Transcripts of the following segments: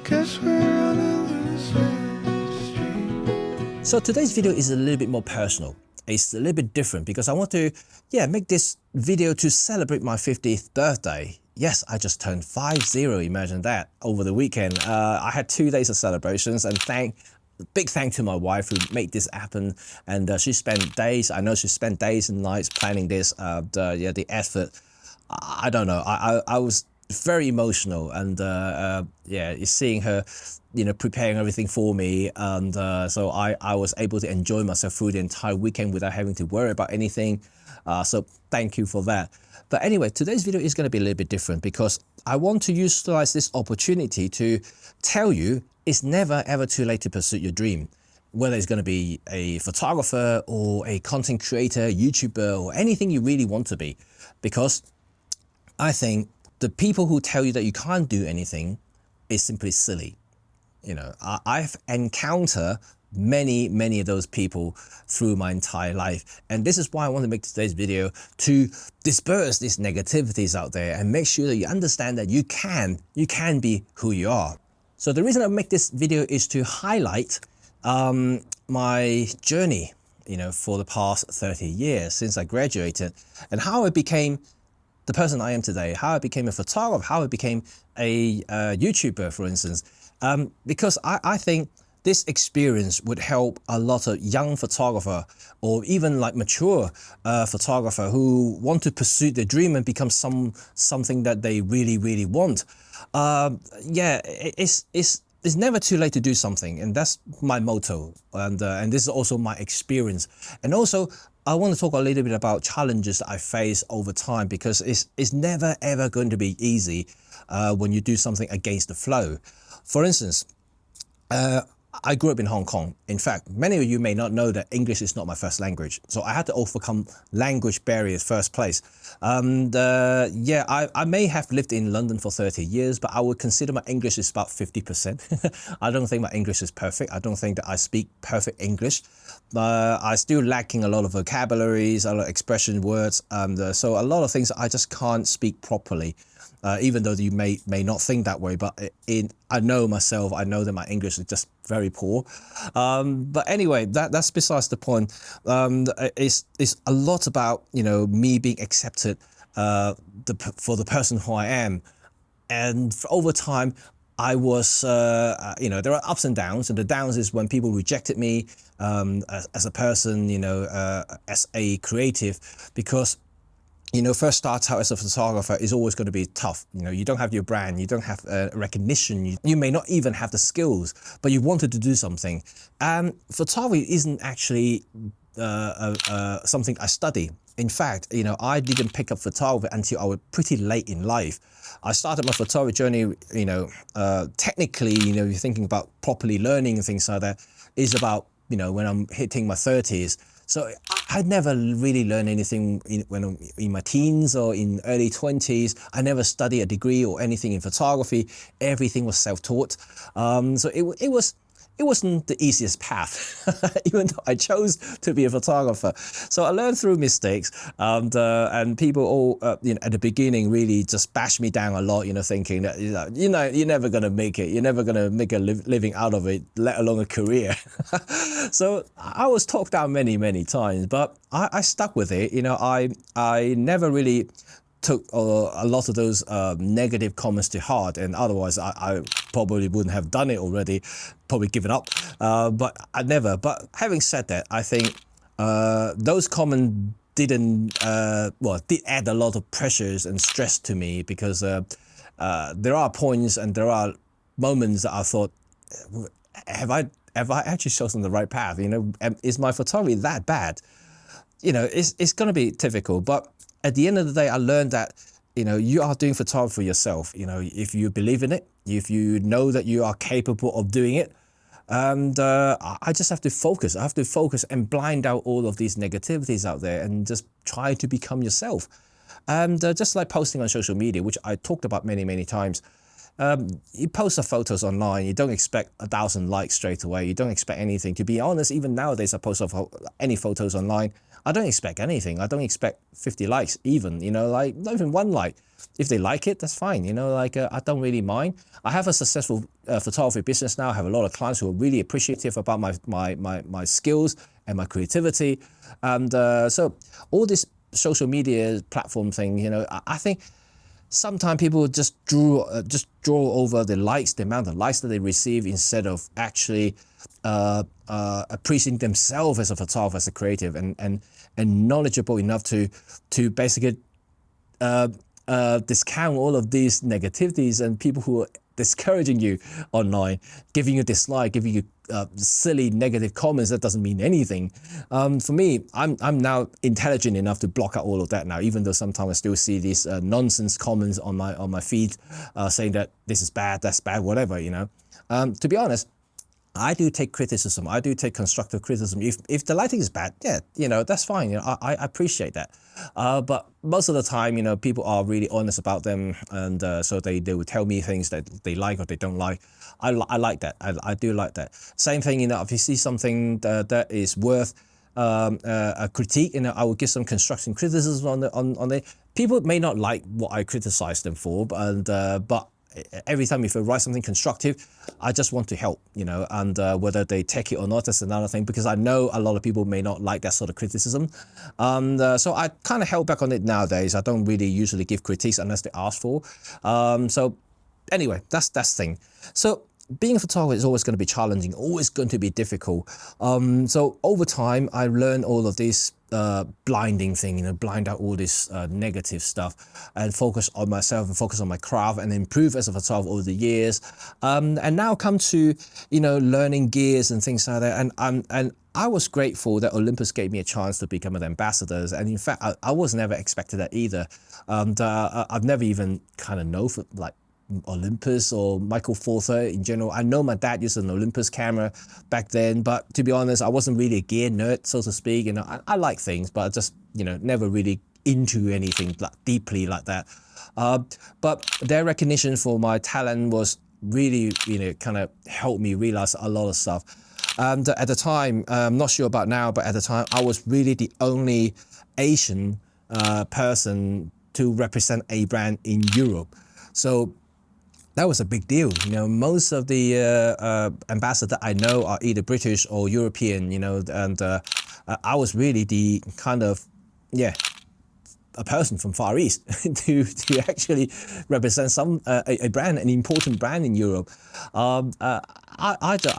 Guess we're on a losing streak. So today's video is a little bit more personal. It's a little bit different because I want to, make this video to celebrate my 50th birthday. Yes, I just turned 50, imagine that, over the weekend. I had 2 days of celebrations, and big thank to my wife who made this happen. And she spent days, I know she spent days and nights planning this, the effort. I don't know, I was very emotional, and seeing her, preparing everything for me, and so I was able to enjoy myself through the entire weekend without having to worry about anything. So thank you for that. But anyway, today's video is going to be a little bit different because I want to utilize this opportunity to tell you it's never ever too late to pursue your dream. Whether it's going to be a photographer or a content creator, YouTuber, or anything you really want to be. Because I think the people who tell you that you can't do anything is simply silly. I've encountered many of those people through my entire life, and this is why I want to make today's video, to disperse these negativities out there and make sure that you understand that you can be who you are. So the reason I make this video is to highlight my journey, for the past 30 years since I graduated, and how I became the person I am today, how I became a photographer, how I became a YouTuber, for instance, because I think this experience would help a lot of young photographer, or even like mature photographer who want to pursue their dream and become something that they really want. It's never too late to do something, and that's my motto, and this is also my experience. And also, I want to talk a little bit about challenges that I face over time, because it's never ever going to be easy when you do something against the flow. For instance, I grew up in Hong Kong. In fact, many of you may not know that English is not my first language. So I had to overcome language barriers first place. I may have lived in London for 30 years, but I would consider my English is about 50%. I don't think my English is perfect. I don't think that I speak perfect English. I still lacking a lot of vocabularies, a lot of expression words. So a lot of things I just can't speak properly. Even though you may not think that way, but I know myself, I know that my English is just very poor. But anyway, that's besides the point. It's a lot about, me being accepted for the person who I am. And over time, I was, there are ups and downs, and the downs is when people rejected me as a person, as a creative, because first start out as a photographer is always going to be tough. You don't have your brand, you don't have recognition, you may not even have the skills, but you wanted to do something. And photography isn't actually something I study. In fact, I didn't pick up photography until I was pretty late in life. I started my photography journey, technically, you're thinking about properly learning and things like that, is about, when I'm hitting my 30s. So I never really learned anything when I'm in my teens or in early 20s. I never studied a degree or anything in photography. Everything was self-taught. So it wasn't the easiest path, even though I chose to be a photographer. So I learned through mistakes, and people all, at the beginning really just bashed me down a lot, thinking that, you're never going to make it. You're never going to make a living out of it, let alone a career. So I was talked down many times, but I stuck with it. I never really took a lot of those negative comments to heart, and otherwise I probably wouldn't have done it already, probably given up, but I never. But having said that, I think those comments did add a lot of pressures and stress to me, because there are points and there are moments that I thought, have I actually chosen the right path? Is my photography that bad? It's going to be difficult, but at the end of the day, I learned that, you are doing photography for yourself. If you believe in it, if you know that you are capable of doing it, and I just have to focus. I have to focus and blind out all of these negativities out there and just try to become yourself. And just like posting on social media, which I talked about many times, you post the photos online, you don't expect 1,000 likes straight away. You don't expect anything. To be honest, even nowadays, I post any photos online, I don't expect anything. I don't expect 50 likes even, you know, like not even one like. If they like it, that's fine. You know, like I don't really mind. I have a successful photography business now. I have a lot of clients who are really appreciative about my skills and my creativity. And so all this social media platform thing, you know, I think sometimes people just draw over the likes, the amount of likes that they receive, instead of actually appreciating themselves as a photographer, as a creative, and knowledgeable enough to basically discount all of these negativities and people who are discouraging you online, giving you dislike, giving you silly negative comments that doesn't mean anything. For me, I'm now intelligent enough to block out all of that now, even though sometimes I still see these nonsense comments on my feed saying that this is bad, that's bad, whatever, you know. To be honest, I do take criticism. I do take constructive criticism. If the lighting is bad, yeah, you know, that's fine. You know, I appreciate that. But most of the time, you know, people are really honest about them, and so they will tell me things that they like or they don't like. I like that. I do like that. Same thing, you know, if you see something that is worth a critique, you know, I will give some constructive criticism on it. People may not like what I criticize them for, but every time if I write something constructive, I just want to help, you know, and whether they take it or not, that's another thing, because I know a lot of people may not like that sort of criticism. So I kind of held back on it nowadays. I don't really usually give critiques unless they ask for. So anyway, that's thing. So being a photographer is always going to be challenging, always going to be difficult. So over time, I learned all of this blinding thing, you know, blind out all this negative stuff and focus on myself and focus on my craft and improve as a photographer over the years. And now come to, you know, learning gears and things like that. And I was grateful that Olympus gave me a chance to become an ambassador. And in fact, I was never expected that either. And I've never even kind of known for like Olympus or Michael Forther in general. I know my dad used an Olympus camera back then, but to be honest, I wasn't really a gear nerd, so to speak. You know, I like things, but I just, you know, never really into anything like deeply like that. But their recognition for my talent was really, you know, kind of helped me realize a lot of stuff. And at the time, I'm not sure about now, but at the time, I was really the only Asian person to represent a brand in Europe. So that was a big deal. You know, most of the ambassadors I know are either British or European, you know, and I was really the kind of, yeah, a person from Far East to actually represent a brand, an important brand in Europe. I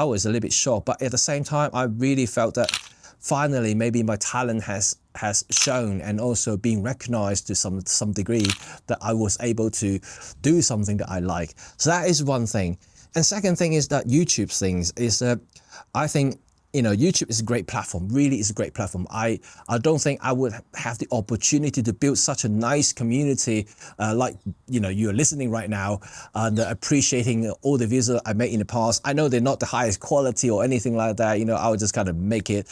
was a little bit shocked, but at the same time, I really felt that finally maybe my talent has shown and also being recognized to some degree, that I was able to do something that I like. So that is one thing. And second thing is that YouTube things is that I think, you know, YouTube is a great platform, really is a great platform. I don't think I would have the opportunity to build such a nice community like, you know, you're listening right now and appreciating all the videos I made in the past. I know they're not the highest quality or anything like that. You know, I would just kind of make it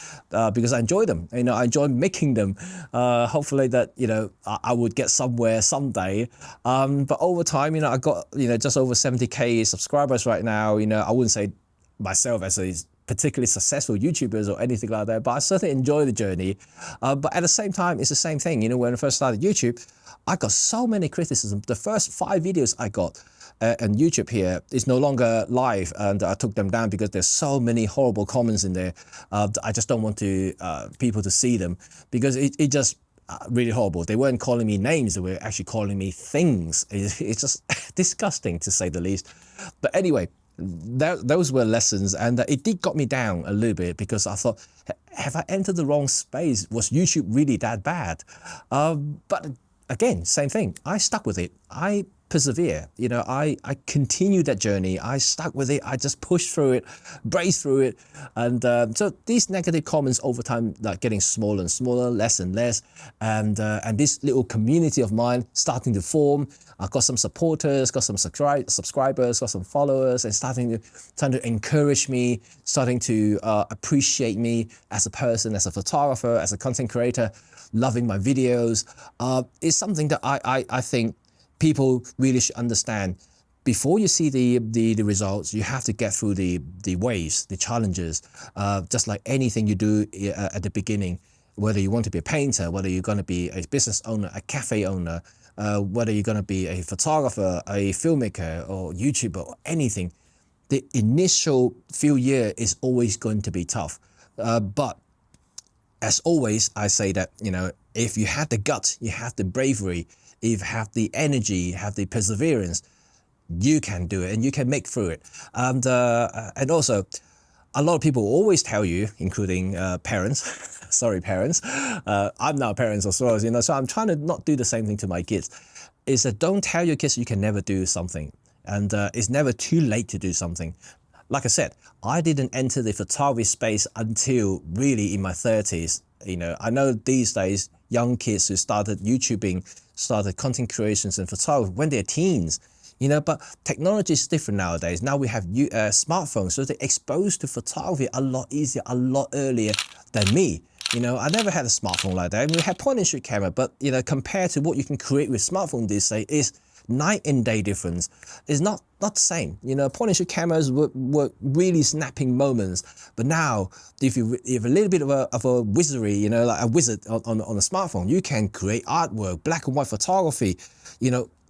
because I enjoy them. You know, I enjoy making them. Hopefully that, you know, I would get somewhere someday. But over time, you know, I got, you know, just over 70K subscribers right now. You know, I wouldn't say myself as a particularly successful YouTubers or anything like that, but I certainly enjoy the journey. But at the same time, it's the same thing. You know, when I first started YouTube, I got so many criticism. The first 5 videos I got on YouTube here is no longer live, and I took them down because there's so many horrible comments in there. I just don't want to people to see them because it just really horrible. They weren't calling me names, they were actually calling me things. It's just disgusting to say the least. But anyway, those were lessons, and it did got me down a little bit because I thought, have I entered the wrong space? Was YouTube really that bad? But again, same thing. I stuck with it. I persevere. You know, I continued that journey. I stuck with it. I just pushed through it, braced through it. And so these negative comments over time, like getting smaller and smaller, less and less. And this little community of mine starting to form. I got some supporters, got some subscribers, got some followers, and starting to encourage me, starting to appreciate me as a person, as a photographer, as a content creator, loving my videos. Is something that I think people really should understand. Before you see the results, you have to get through the waves, the challenges, just like anything you do at the beginning. whether you want to be a painter, whether you're going to be a business owner, a cafe owner, whether you're going to be a photographer, a filmmaker, or YouTuber, or anything, the initial few years is always going to be tough. But as always, I say that, if you have the guts, you have the bravery, if you have the energy, you have the perseverance, you can do it and you can make through it. And also, a lot of people always tell you, including parents, sorry parents, I'm now parents as well, so I'm trying to not do the same thing to my kids, is that don't tell your kids you can never do something. And it's never too late to do something. Like I said, I didn't enter the photography space until really in my 30s. I know these days, young kids who started YouTubing, started content creations and photography when they're teens, but technology is different nowadays. Now we have smartphones, so they're exposed to photography a lot easier, a lot earlier than me. I never had a smartphone like that. We had point and shoot camera, but compared to what you can create with smartphone these days, is night and day difference. It's not the same. Point and shoot cameras were really snapping moments, but now if you have a little bit of a wizardry, like a wizard on a smartphone, you can create artwork, black and white photography,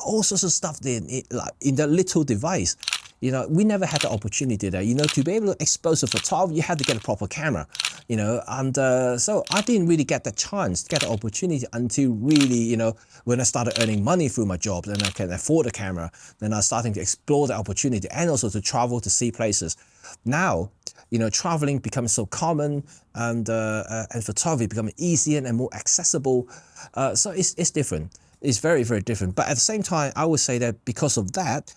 all sorts of stuff in that little device. We never had the opportunity there. To be able to expose a photography, you had to get a proper camera. And so I didn't really get the chance, get the opportunity until really, when I started earning money through my job and I can afford a camera, then I was starting to explore the opportunity and also to travel to see places. Now, traveling becomes so common and photography becoming easier and more accessible. So it's different. It's very, very different. But at the same time, I would say that because of that,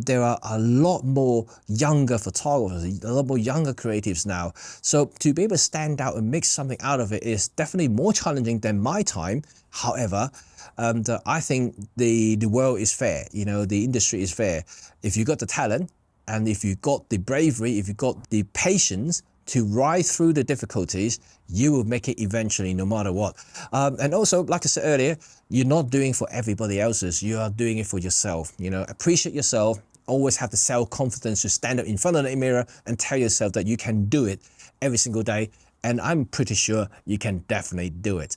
there are a lot more younger photographers, a lot more younger creatives now. So to be able to stand out and make something out of it is definitely more challenging than my time. However, I think the world is fair. The industry is fair. If you got the talent and if you got the bravery, if you got the patience to ride through the difficulties, you will make it eventually, no matter what. And also, like I said earlier, you're not doing it for everybody else's. You are doing it for yourself. Appreciate yourself. Always have the self-confidence to stand up in front of the mirror and tell yourself that you can do it every single day. And I'm pretty sure you can definitely do it.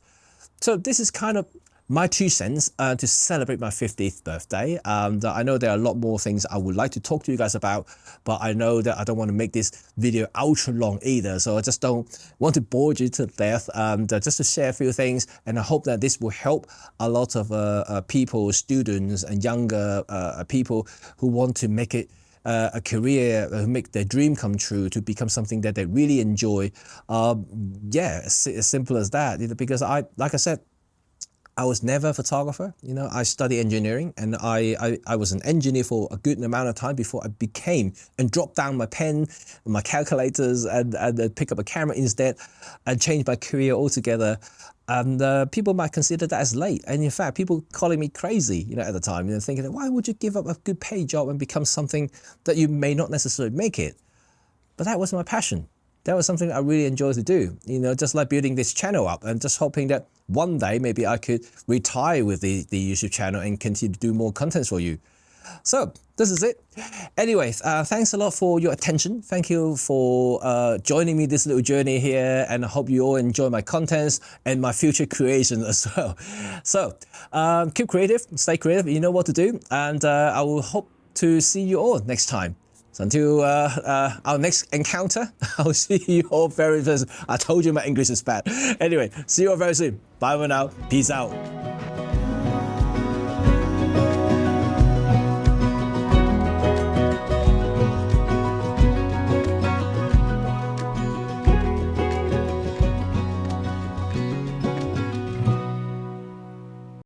So this is kind of my 2 cents to celebrate my 50th birthday. I know there are a lot more things I would like to talk to you guys about, but I know that I don't want to make this video ultra long either. So I just don't want to bore you to death, just to share a few things. And I hope that this will help a lot of people, students and younger people who want to make it a career, make their dream come true, to become something that they really enjoy. Yeah, as simple as that. Because like I said, I was never a photographer. I studied engineering and I was an engineer for a good amount of time before I became and dropped down my pen, my calculators and pick up a camera instead and changed my career altogether. And people might consider that as late. And in fact, people calling me crazy, at the time, thinking, why would you give up a good paid job and become something that you may not necessarily make it? But that was my passion. That was something I really enjoy to do, just like building this channel up and just hoping that one day maybe I could retire with the YouTube channel and continue to do more content for you. So this is it. Anyway, thanks a lot for your attention. Thank you for joining me this little journey here, and I hope you all enjoy my contents and my future creation as well. So keep creative, stay creative, you know what to do, and I will hope to see you all next time. So until our next encounter, I'll see you all very soon. I told you my English is bad. Anyway, see you all very soon. Bye for now. Peace out.